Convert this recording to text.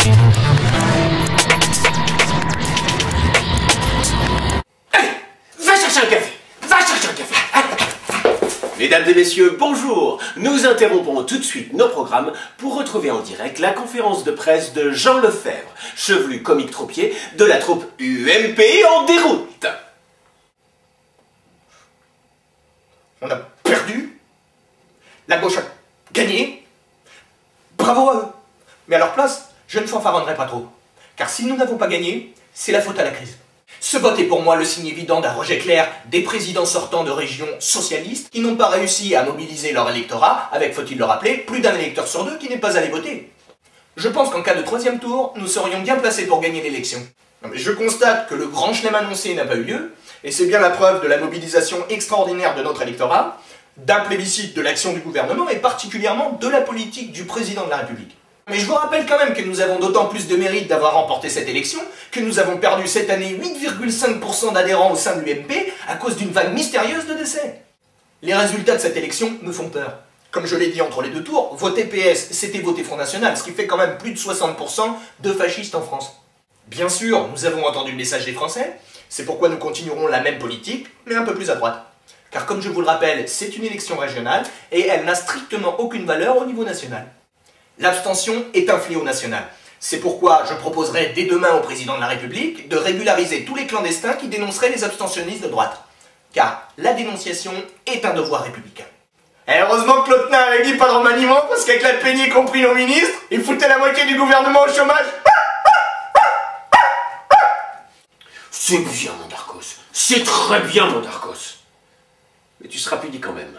Allez, va chercher un café. Va chercher un café. Mesdames et messieurs, bonjour. Nous interrompons tout de suite nos programmes pour retrouver en direct la conférence de presse de Jean Lefebvre, chevelu comique troupier de la troupe UMP en déroute. On a perdu. La gauche a gagné. Bravo à eux. Mais à leur place, je ne fanfaronnerai pas trop. Car si nous n'avons pas gagné, c'est la faute à la crise. Ce vote est pour moi le signe évident d'un rejet clair des présidents sortants de régions socialistes qui n'ont pas réussi à mobiliser leur électorat, avec, faut-il le rappeler, plus d'un électeur sur deux qui n'est pas allé voter. Je pense qu'en cas de troisième tour, nous serions bien placés pour gagner l'élection. Je constate que le grand chelem annoncé n'a pas eu lieu, et c'est bien la preuve de la mobilisation extraordinaire de notre électorat, d'un plébiscite de l'action du gouvernement et particulièrement de la politique du président de la République. Mais je vous rappelle quand même que nous avons d'autant plus de mérite d'avoir remporté cette élection que nous avons perdu cette année 8,5% d'adhérents au sein de l'UMP à cause d'une vague mystérieuse de décès. Les résultats de cette élection me font peur. Comme je l'ai dit entre les deux tours, voter PS, c'était voter Front National, ce qui fait quand même plus de 60% de fascistes en France. Bien sûr, nous avons entendu le message des Français, c'est pourquoi nous continuerons la même politique, mais un peu plus à droite. Car comme je vous le rappelle, c'est une élection régionale et elle n'a strictement aucune valeur au niveau national. L'abstention est un fléau national. C'est pourquoi je proposerai dès demain au président de la République de régulariser tous les clandestins qui dénonceraient les abstentionnistes de droite. Car la dénonciation est un devoir républicain. Et heureusement que Clotenay avait dit pas de remaniement, parce qu'avec la peignée compris nos ministres, il foutait la moitié du gouvernement au chômage. C'est bien, mon Darcos. C'est très bien, mon Darcos. Mais tu seras puni quand même.